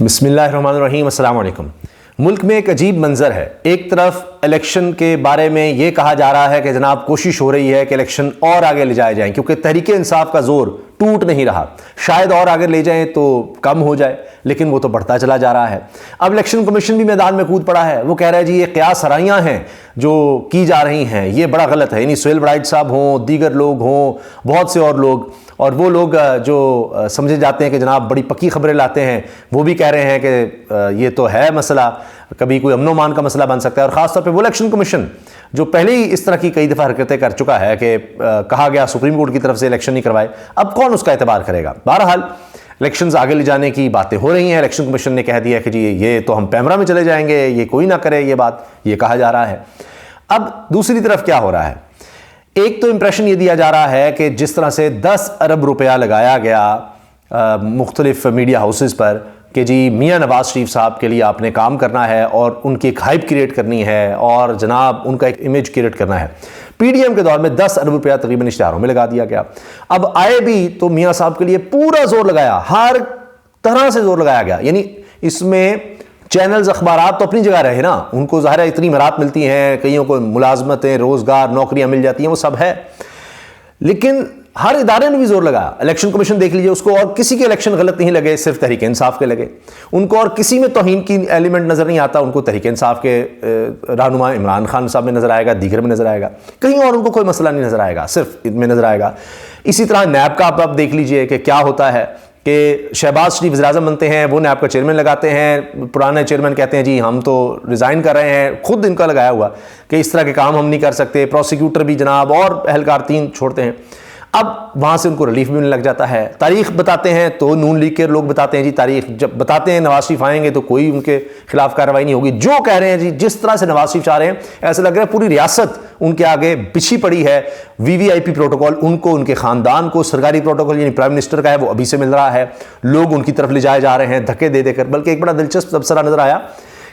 بسم اللہ الرحمن الرحیم، السلام علیکم۔ ملک میں ایک عجیب منظر ہے۔ ایک طرف الیکشن کے بارے میں یہ کہا جا رہا ہے کہ جناب کوشش ہو رہی ہے کہ الیکشن اور آگے لے جائے جائیں، کیونکہ تحریک انصاف کا زور ٹوٹ نہیں رہا، شاید اور آگے لے جائیں تو کم ہو جائے، لیکن وہ تو بڑھتا چلا جا رہا ہے۔ اب الیکشن کمیشن بھی میدان میں کود پڑا ہے، وہ کہہ رہا ہے جی یہ قیاس آرائیاں ہیں جو کی جا رہی ہیں، یہ بڑا غلط ہے۔ یعنی سہیل وڑائچ صاحب ہوں، دیگر لوگ ہوں، بہت سے اور لوگ، اور وہ لوگ جو سمجھے جاتے ہیں کہ جناب بڑی پکی خبریں لاتے ہیں، وہ بھی کہہ رہے ہیں کہ یہ تو ہے مسئلہ، کبھی کوئی امن و امان کا مسئلہ بن سکتا ہے۔ اور خاص طور پہ وہ الیکشن کمیشن جو پہلے ہی اس طرح کی کئی دفعہ حرکتیں کر چکا ہے کہ کہا گیا سپریم کورٹ کی طرف سے الیکشن نہیں کروائے، اب کون اس کا اعتبار کرے گا؟ بہرحال الیکشنز آگے لے جانے کی باتیں ہو رہی ہیں۔ الیکشن کمیشن نے کہہ دیا کہ جی یہ تو ہم پیمرا میں چلے جائیں گے، یہ کوئی نہ کرے، یہ بات یہ کہا جا رہا ہے۔ اب دوسری طرف کیا ہو رہا ہے؟ ایک تو امپریشن یہ دیا جا رہا ہے کہ جس طرح سے 10 ارب روپیہ لگایا گیا مختلف میڈیا ہاؤسز پر کہ جی میاں نواز شریف صاحب کے لیے آپ نے کام کرنا ہے اور ان کی ایک ہائپ کریٹ کرنی ہے اور جناب ان کا ایک امیج کریٹ کرنا ہے، پی ڈی ایم کے دور میں 10 ارب روپیہ تقریباً اشتہاروں میں لگا دیا گیا۔ اب آئے بھی تو میاں صاحب کے لیے پورا زور لگایا، ہر طرح سے زور لگایا گیا۔ یعنی اس میں چینلز، اخبارات تو اپنی جگہ رہے نا، ان کو ظاہر ہے اتنی مرات ملتی ہیں، کئیوں کو ملازمتیں، روزگار، نوکریاں مل جاتی ہیں، وہ سب ہے، لیکن ہر ادارے نے بھی زور لگایا۔ الیکشن کمیشن دیکھ لیجئے، اس کو اور کسی کے الیکشن غلط نہیں لگے، صرف تحریک انصاف کے لگے۔ ان کو اور کسی میں توہین کی ایلیمنٹ نظر نہیں آتا، ان کو تحریک انصاف کے رہنما عمران خان صاحب میں نظر آئے گا، دیگر میں نظر آئے گا، کہیں اور ان کو کوئی مسئلہ نہیں نظر آئے گا، صرف ان میں نظر آئے گا۔ اسی طرح نیب کا آپ دیکھ لیجئے کہ کیا ہوتا ہے کہ شہباز شریف وزیر اعظم بنتے ہیں، وہ نیب کا چیئرمین لگاتے ہیں، پرانے چیئرمین کہتے ہیں جی ہم تو ریزائن کر رہے ہیں، خود ان کا لگایا ہوا کہ اس طرح کے کام ہم نہیں کر سکتے، پروسیکیوٹر بھی جناب اور اہلکار 3 چھوڑتے ہیں۔ اب وہاں سے ان کو ریلیف بھی ملنے لگ جاتا ہے۔ تاریخ بتاتے ہیں تو نون لیگ کے لوگ بتاتے ہیں جی تاریخ جب بتاتے ہیں نواز شریف آئیں گے تو کوئی ان کے خلاف کارروائی نہیں ہوگی، جو کہہ رہے ہیں جی جس طرح سے نواز شریف چاہ رہے ہیں، ایسا لگ رہا ہے پوری ریاست ان کے آگے بچھی پڑی ہے۔ وی وی آئی پی پروٹوکول ان کو، ان کے خاندان کو، سرکاری پروٹوکول یعنی پرائم منسٹر کا ہے وہ ابھی سے مل رہا ہے، لوگ ان کی طرف لے جائے جا رہے ہیں دھکے دے دے کر۔ بلکہ ایک بڑا دلچسپ تبصرہ نظر آیا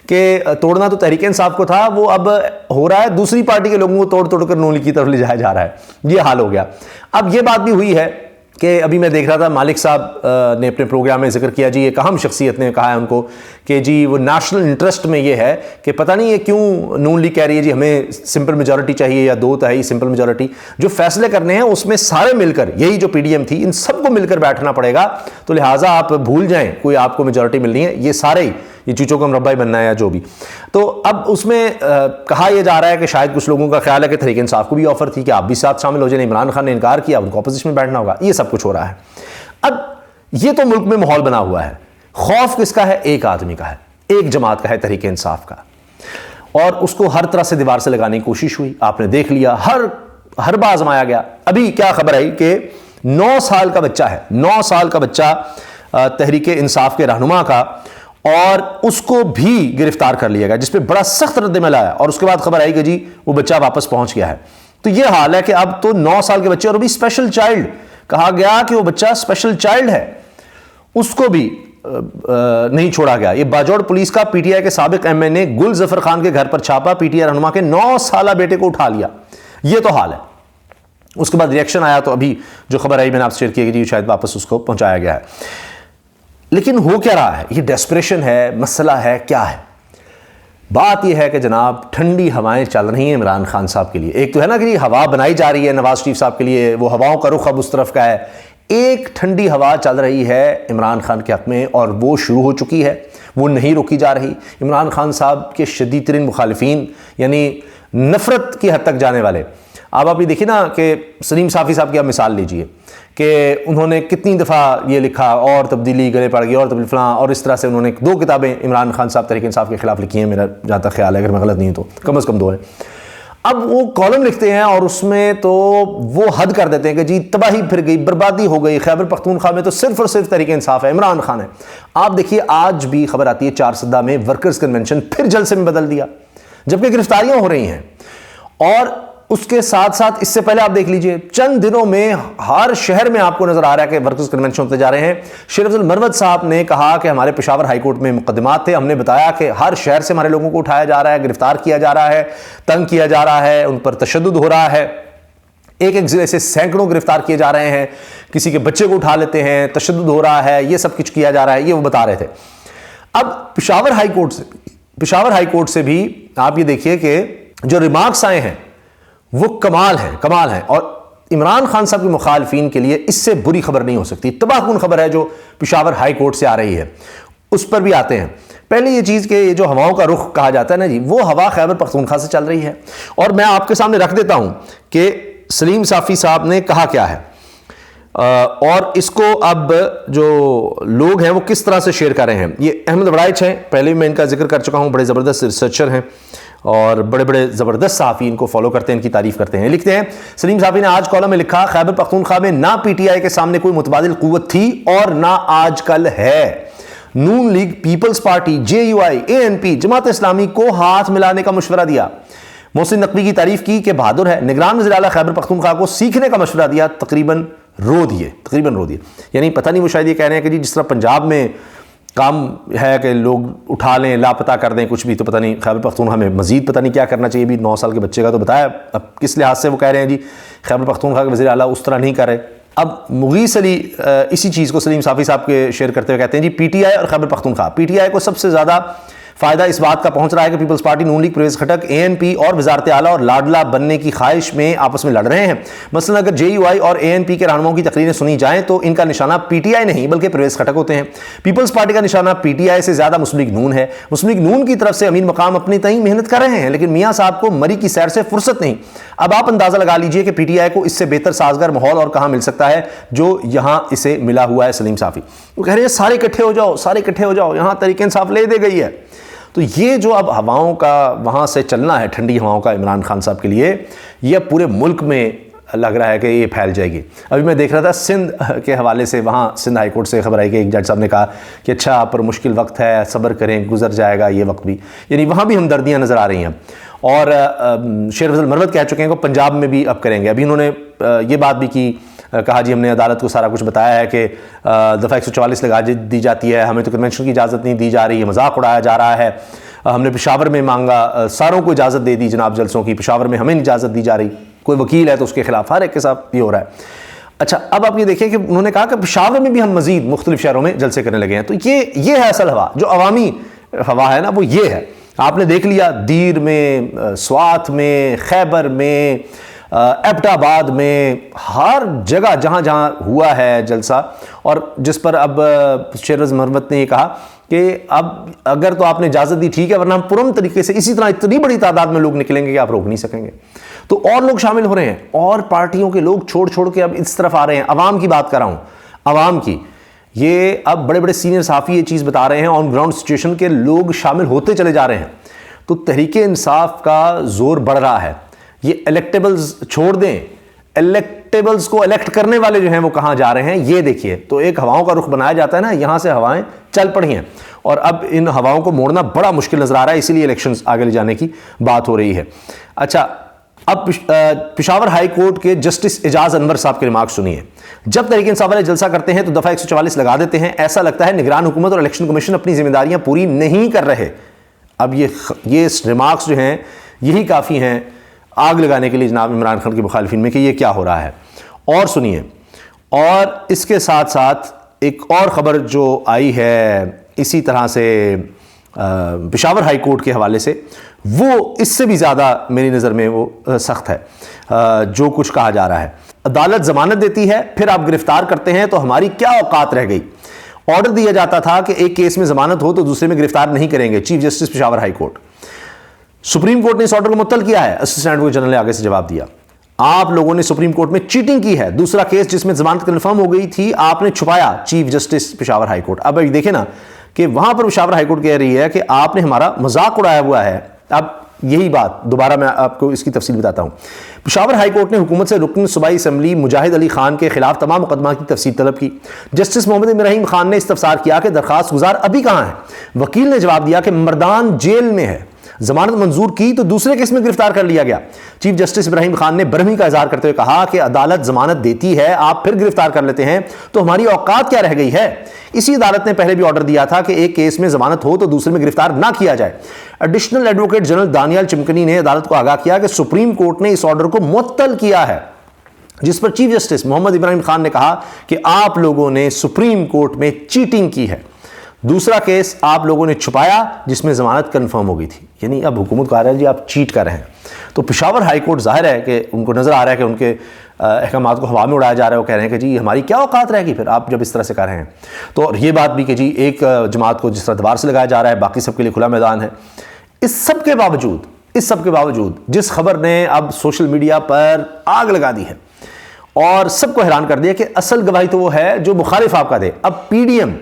کہ توڑنا تو تحریک انصاف کو تھا، وہ اب ہو رہا ہے دوسری پارٹی کے لوگوں کو توڑ توڑ کر نون لیگ کی طرف لے جایا جا رہا ہے، یہ حال ہو گیا۔ اب یہ بات بھی ہوئی ہے کہ ابھی میں دیکھ رہا تھا مالک صاحب نے اپنے پروگرام میں ذکر کیا، جی ایک اہم شخصیت نے کہا ہے ان کو کہ جی وہ نیشنل انٹرسٹ میں یہ ہے کہ پتہ نہیں یہ کیوں نون لیگ کہہ رہی ہے جی ہمیں سمپل میجورٹی چاہیے یا 2/3 سمپل میجورٹی، جو فیصلے کرنے ہیں اس میں سارے مل کر، یہی جو پی ڈی ایم تھی ان سب کو مل کر بیٹھنا پڑے گا، تو لہٰذا آپ بھول جائیں کوئی آپ کو میجورٹی ملنی ہے، یہ سارے ہی یہ چوچوں کا مربع بننا ہے یا جو بھی۔ تو اب اس میں کہا یہ جا رہا ہے کہ شاید کچھ لوگوں کا خیال ہے کہ تحریک انصاف کو بھی آفر تھی کہ آپ بھی ساتھ شامل ہو جائیں، عمران خان نے انکار کیا، ان کو اپوزیشن میں بیٹھنا ہوگا، یہ سب کچھ ہو رہا ہے۔ اب یہ تو ملک میں ماحول بنا ہوا ہے، خوف کس کا ہے؟ ایک آدمی کا ہے، ایک جماعت کا ہے، تحریک انصاف کا، اور اس کو ہر طرح سے دیوار سے لگانے کی کوشش ہوئی، آپ نے دیکھ لیا، ہر بار آزمایا گیا۔ ابھی کیا خبر آئی کہ 9 سال کا بچہ ہے، 9 سال کا بچہ تحریک انصاف کے رہنما کا، اور اس کو بھی گرفتار کر لیا گیا، جس پہ بڑا سخت رد عمل آیا، اور اس کے بعد خبر آئی کہ جی وہ بچہ واپس پہنچ گیا ہے۔ تو یہ حال ہے کہ اب تو 9 سال کے بچے، اور بھی اسپیشل چائلڈ کہا گیا کہ وہ بچہ اسپیشل چائلڈ ہے، اس کو بھی نہیں چھوڑا گیا۔ یہ باجوڑ پولیس کا پی ٹی آئی کے سابق ایم این اے گل ظفر خان کے گھر پر چھاپا، پی ٹی آئی رہنما کے 9 سالہ بیٹے کو اٹھا لیا، یہ تو حال ہے۔ اس کے بعد ریئیکشن آیا تو ابھی جو خبر آئی میں نے آپ سے شیئر کی کہ جی شاید واپس اس کو پہنچایا گیا ہے۔ لیکن ہو کیا رہا ہے؟ یہ ڈیسپریشن ہے، مسئلہ ہے، کیا ہے؟ بات یہ ہے کہ جناب ٹھنڈی ہوائیں چل رہی ہیں عمران خان صاحب کے لیے۔ ایک تو ہے نا کہ یہ ہوا بنائی جا رہی ہے نواز شریف صاحب کے لیے، وہ ہواؤں کا رخ اب اس طرف کا ہے۔ ایک ٹھنڈی ہوا چل رہی ہے عمران خان کے حق میں، اور وہ شروع ہو چکی ہے، وہ نہیں روکی جا رہی۔ عمران خان صاحب کے شدید ترین مخالفین، یعنی نفرت کی حد تک جانے والے، آپ ابھی دیکھیں نا کہ سلیم صافی صاحب کی آپ مثال لیجئے کہ انہوں نے کتنی دفعہ یہ لکھا اور تبدیلی گلے پڑ گئی اور تبدیلی فلاں، اور اس طرح سے انہوں نے 2 کتابیں عمران خان صاحب تحریک انصاف کے خلاف لکھی ہیں، میرا جہاں تک خیال ہے، اگر میں غلط نہیں ہوں تو کم از کم 2 ہیں۔ اب وہ کالم لکھتے ہیں اور اس میں تو وہ حد کر دیتے ہیں کہ جی تباہی پھر گئی، بربادی ہو گئی، خیبر پختونخوا میں تو صرف اور صرف تحریک انصاف ہے، عمران خان ہے۔ آپ دیکھیے آج بھی خبر آتی ہے 4 سدہ میں ورکرز کنونشن پھر جلسے میں بدل دیا، جبکہ گرفتاریاں ہو رہی ہیں، اور اس کے ساتھ ساتھ اس سے پہلے آپ دیکھ لیجئے چند دنوں میں ہر شہر میں آپ کو نظر آ رہا ہے کہ ورکرز کنونشن ہوتے جا رہے ہیں۔ شیر افضل مروت صاحب نے کہا کہ ہمارے پشاور ہائی کورٹ میں مقدمات تھے، ہم نے بتایا کہ ہر شہر سے ہمارے لوگوں کو اٹھایا جا رہا ہے، گرفتار کیا جا رہا ہے، تنگ کیا جا رہا ہے، ان پر تشدد ہو رہا ہے، ایک ضلع سے سینکڑوں گرفتار کیے جا رہے ہیں، کسی کے بچے کو اٹھا لیتے ہیں، تشدد ہو رہا ہے، یہ سب کچھ کیا جا رہا ہے، یہ وہ بتا رہے تھے۔ اب پشاور ہائی کورٹ سے بھی آپ یہ دیکھیے کہ جو ریمارکس آئے ہیں وہ کمال ہیں اور عمران خان صاحب کے مخالفین کے لیے اس سے بری خبر نہیں ہو سکتی. تباہ کن خبر ہے جو پشاور ہائی کورٹ سے آ رہی ہے, اس پر بھی آتے ہیں. پہلے یہ چیز کہ یہ جو ہواؤں کا رخ کہا جاتا ہے نا جی, وہ ہوا خیبر پختونخوا سے چل رہی ہے. اور میں آپ کے سامنے رکھ دیتا ہوں کہ سلیم صافی صاحب نے کہا کیا ہے, اور اس کو اب جو لوگ ہیں وہ کس طرح سے شیئر کر رہے ہیں. یہ احمد وڑائچ ہیں, پہلے بھی میں ان کا ذکر کر چکا ہوں, بڑے زبردست ریسرچر ہیں اور بڑے زبردست صحافی ان کو فالو کرتے ہیں, ان کی تعریف کرتے ہیں. لکھتے ہیں سلیم صافی نے آج کالم میں لکھا, خیبر پختونخوا میں نہ پی ٹی آئی کے سامنے کوئی متبادل قوت تھی اور نہ آج کل ہے. Noon League, Peoples Party, J U I, A N P, Jamaat Islami کو ہاتھ ملانے کا مشورہ دیا. محسن نقوی کی تعریف کی کہ بہادر ہے. نگران وزیر اعلیٰ خیبر پختونخوا کو سیکھنے کا مشورہ دیا. تقریباً رو دیے. یعنی پتہ نہیں وہ شاید یہ کہہ رہے ہیں کہ جی جس طرح پنجاب میں کام ہے کہ لوگ اٹھا لیں, لاپتہ کر دیں کچھ بھی, تو پتہ نہیں خیبر پختونخوا میں مزید پتہ نہیں کیا کرنا چاہیے. بھی 9 سال کے بچے کا تو بتایا, اب کس لحاظ سے وہ کہہ رہے ہیں جی خیبر پختونخوا کے وزیر اعلیٰ اس طرح نہیں کر رہے. اب مغیث علی اسی چیز کو سلیم صافی صاحب کے شیئر کرتے ہوئے کہتے ہیں جی پی ٹی آئی اور Khyber Pakhtunkhwa, P T I کو سب سے زیادہ فائدہ اس بات کا پہنچ رہا ہے کہ پیپلز پارٹی, نون لیگ, پرویز خٹک, اے این پی اور وزارت اعلیٰ اور لاڈلا بننے کی خواہش میں آپس میں لڑ رہے ہیں. مثلا اگر جے یو آئی اور اے این پی کے رہنماؤں کی تقریریں سنی جائیں تو ان کا نشانہ پی ٹی آئی نہیں بلکہ پرویز خٹک ہوتے ہیں. پیپلز پارٹی کا نشانہ پی ٹی آئی سے زیادہ مسلم لیگ نون ہے. مسلم لیگ نون کی طرف سے امین مقام اپنی تئیں محنت کر رہے ہیں, لیکن میاں صاحب کو مری کی سیر سے فرصت نہیں. اب آپ اندازہ لگا لیجئے کہ پی ٹی آئی کو اس سے بہتر سازگار ماحول اور کہاں مل سکتا ہے جو یہاں اسے ملا ہوا ہے. سلیم صافی وہ کہہ رہے ہیں سارے اکٹھے ہو جاؤ, یہاں تحریک انصاف لے دے گئی ہے. تو یہ جو اب ہواؤں کا وہاں سے چلنا ہے, ٹھنڈی ہواؤں کا عمران خان صاحب کے لیے, یہ پورے ملک میں لگ رہا ہے کہ یہ پھیل جائے گی. ابھی میں دیکھ رہا تھا سندھ کے حوالے سے, وہاں سندھ ہائی کورٹ سے خبر آئی کہ ایک جج صاحب نے کہا کہ اچھا پر مشکل وقت ہے, صبر کریں, گزر جائے گا یہ وقت بھی. یعنی وہاں بھی ہمدردیاں نظر آ رہی ہیں. اور شیر فضل مروت کہہ چکے ہیں کہ پنجاب میں بھی اب کریں گے. ابھی انہوں نے یہ بات بھی کی, کہا جی ہم نے عدالت کو سارا کچھ بتایا ہے کہ دفعہ 144 لگا دی جاتی ہے, ہمیں تو کنونشن کی اجازت نہیں دی جا رہی ہے, مذاق اڑایا جا رہا ہے. ہم نے پشاور میں مانگا, ساروں کو اجازت دے دی جناب جلسوں کی, پشاور میں ہمیں نہیں اجازت دی جا رہی. کوئی وکیل ہے تو اس کے خلاف ہر ایک کے ساتھ یہ ہو رہا ہے. اچھا اب آپ یہ دیکھیں کہ انہوں نے کہا کہ پشاور میں بھی ہم مزید مختلف شہروں میں جلسے کرنے لگے ہیں. تو یہ ہے اصل ہوا, جو عوامی ہوا ہے نا وہ یہ ہے. آپ نے دیکھ لیا دیر میں, سوات میں, خیبر میں, ایبٹ آباد میں, ہر جگہ جہاں ہوا ہے جلسہ. اور جس پر اب شیر فضل مروت نے یہ کہا کہ اب اگر تو آپ نے اجازت دی ٹھیک ہے, ورنہ ہم پرم طریقے سے اسی طرح اتنی بڑی تعداد میں لوگ نکلیں گے کہ آپ روک نہیں سکیں گے. تو اور لوگ شامل ہو رہے ہیں, اور پارٹیوں کے لوگ چھوڑ کے اب اس طرف آ رہے ہیں. عوام کی بات کر رہا ہوں, عوام کی. یہ اب بڑے سینئر صحافی یہ چیز بتا رہے ہیں, آن گراؤنڈ سچویشن کے لوگ شامل ہوتے چلے جا رہے ہیں. تو تحریک انصاف کا زور بڑھ رہا ہے. یہ الیکٹیبلز چھوڑ دیں, الیکٹیبلز کو الیکٹ کرنے والے جو ہیں وہ کہاں جا رہے ہیں یہ دیکھیے. تو ایک ہواؤں کا رخ بنایا جاتا ہے نا, یہاں سے ہوائیں چل پڑی ہیں, اور اب ان ہواؤں کو موڑنا بڑا مشکل نظر آ رہا ہے, اسی لیے الیکشنز آگے لے جانے کی بات ہو رہی ہے. اچھا اب پشاور ہائی کورٹ کے جسٹس اعجاز انور صاحب کے ریمارکس سنیے. جب تحریک انصاف والے جلسہ کرتے ہیں تو دفعہ 144 لگا دیتے ہیں. ایسا لگتا ہے نگران حکومت اور الیکشن کمیشن اپنی ذمہ داریاں پوری نہیں کر رہے. اب یہ ریمارکس جو ہیں یہی کافی ہیں آگ لگانے کے لیے جناب عمران خان کے مخالفین میں کہ یہ کیا ہو رہا ہے. اور سنیے, اور اس کے ساتھ ساتھ ایک اور خبر جو آئی ہے اسی طرح سے پشاور ہائی کورٹ کے حوالے سے, وہ اس سے بھی زیادہ میری نظر میں وہ سخت ہے. جو کچھ کہا جا رہا ہے, عدالت ضمانت دیتی ہے پھر آپ گرفتار کرتے ہیں تو ہماری کیا اوقات رہ گئی. آرڈر دیا جاتا تھا کہ ایک کیس میں ضمانت ہو تو دوسرے میں گرفتار نہیں کریں گے. Chief justice Peshawar high court. Supreme court نے اس آرڈر کو معطل کیا ہے. اسسٹنٹ ایڈوکیٹ جنرل نے آگے سے جواب دیا, آپ لوگوں نے سپریم کورٹ میں چیٹنگ کی ہے. دوسرا کیس جس میں ضمانت کنفرم ہو گئی تھی آپ نے چھپایا. Chief justice Peshawar high court. اب دیکھیں نا کہ وہاں پر پشاور ہائی کورٹ کہہ رہی ہے کہ آپ نے ہمارا مذاق اڑایا ہوا ہے. اب یہی بات دوبارہ میں آپ کو اس کی تفصیل بتاتا ہوں. پشاور ہائی کورٹ نے حکومت سے رکن صوبائی اسمبلی مجاہد علی خان کے خلاف تمام مقدمات کی تفصیل طلب کی. جسٹس محمد ابراہیم خان نے استفسار کیا کہ درخواست گزار ابھی کہاں ہے. وکیل نے جواب دیا کہ مردان جیل میں ہے. ضمانت منظور کی تو دوسرے کیس میں گرفتار کر لیا گیا. چیف جسٹس ابراہیم خان نے برہمی کا اظہار کرتے ہوئے کہا کہ عدالت ضمانت دیتی ہے, آپ پھر گرفتار کر لیتے ہیں, تو ہماری اوقات کیا رہ گئی ہے. اسی عدالت نے پہلے بھی آرڈر دیا تھا کہ ایک کیس میں ضمانت ہو تو دوسرے میں گرفتار نہ کیا جائے. Additional advocate general Daniyal Chamkani نے عدالت کو آگاہ کیا کہ سپریم کورٹ نے اس آرڈر کو معطل کیا ہے, جس پر چیف جسٹس محمد ابراہیم خان نے کہا کہ آپ لوگوں نے سپریم کورٹ میں چیٹنگ کی ہے. دوسرا کیس آپ لوگوں نے چھپایا جس میں ضمانت کنفرم ہو گئی تھی، یعنی اب حکومت کو آ رہا ہے جی آپ چیٹ کر رہے ہیں. تو پشاور ہائی کورٹ ظاہر ہے کہ ان کو نظر آ رہا ہے کہ ان کے احکامات کو ہوا میں اڑایا جا رہا ہے. وہ کہہ رہے ہیں کہ جی ہماری کیا اوقات رہے گی پھر آپ جب اس طرح سے کر رہے ہیں. تو یہ بات بھی کہ جی ایک جماعت کو جس طرح دوبار سے لگایا جا رہا ہے باقی سب کے لیے کھلا میدان ہے. اس سب کے باوجود جس خبر نے اب سوشل میڈیا پر آگ لگا دی ہے اور سب کو حیران کر دیا کہ اصل گواہی تو وہ ہے جو مخالف آپ کا دے. اب P D M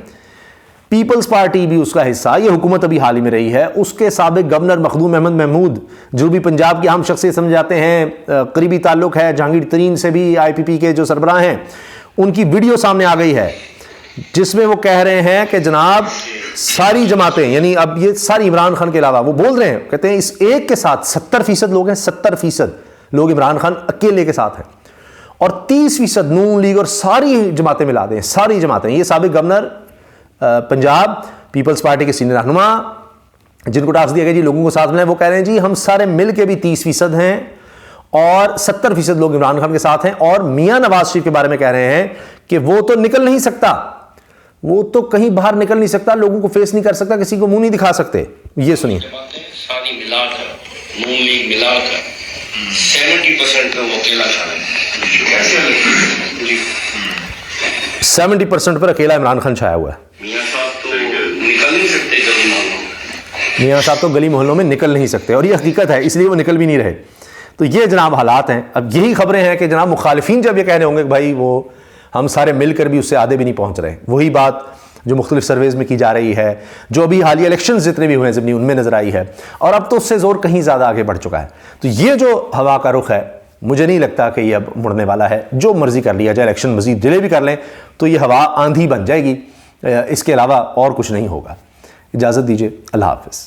people's party بھی اس کا حصہ، یہ حکومت ابھی حال ہی میں رہی ہے، اس کے سابق گورنر مخدوم احمد محمود جنوبی پنجاب کی اہم شخصیت سمجھے جاتے ہیں، قریبی تعلق ہے جہانگیر ترین سے بھی، آئی پی پی کے جو سربراہ ہیں، ان کی ویڈیو سامنے آ گئی ہے جس میں وہ کہہ رہے ہیں کہ جناب ساری جماعتیں، یعنی اب یہ ساری عمران خان کے علاوہ، وہ بول رہے ہیں کہتے ہیں اس ایک کے ساتھ 70% لوگ ہیں، 70% لوگ عمران خان اکیلے کے ساتھ ہیں، اور 30% نون لیگ اور ساری جماعتیں ملا دیں، ساری جماعتیں. یہ سابق گورنر پنجاب پیپلز پارٹی کے سینئر رہنما جن کو ٹاسک دیا گیا جی لوگوں کو ساتھ ملائیں، وہ کہہ رہے ہیں جی ہم سارے مل کے بھی 30% ہیں اور 70% لوگ عمران خان کے ساتھ ہیں. اور میاں نواز شریف کے بارے میں کہہ رہے ہیں کہ وہ تو نکل نہیں سکتا، وہ تو کہیں باہر نکل نہیں سکتا، لوگوں کو فیس نہیں کر سکتا، کسی کو منہ نہیں دکھا سکتے. یہ سنیے. ساری ملا کر نون لیگ ملا کر 70% وہ اکیلا کھڑا ہے. کیسے جی 70% پر اکیلا عمران خان چھایا ہوا ہے. میاں صاحب تو نکل نہیں سکتے گلی محلوں میں، میاں صاحب تو گلی محلوں میں نکل نہیں سکتے، اور یہ حقیقت ہے، اس لیے وہ نکل بھی نہیں رہے. تو یہ جناب حالات ہیں. اب یہی خبریں ہیں کہ جناب مخالفین جب یہ کہہ رہے ہوں گے کہ بھائی وہ ہم سارے مل کر بھی اس سے آدھے بھی نہیں پہنچ رہے، وہی بات جو مختلف سرویز میں کی جا رہی ہے، جو ابھی حالیہ الیکشنز جتنے بھی ہوئے ہیں ضمنی ان میں نظر آئی ہے، اور اب تو اس سے زور کہیں زیادہ آگے بڑھ چکا ہے. تو یہ جو ہوا کا رخ ہے مجھے نہیں لگتا کہ یہ اب مڑنے والا ہے. جو مرضی کر لیا جائے، الیکشن مزید ڈیلے بھی کر لیں تو یہ ہوا آندھی بن جائے گی، اس کے علاوہ اور کچھ نہیں ہوگا. اجازت دیجیے، اللہ حافظ.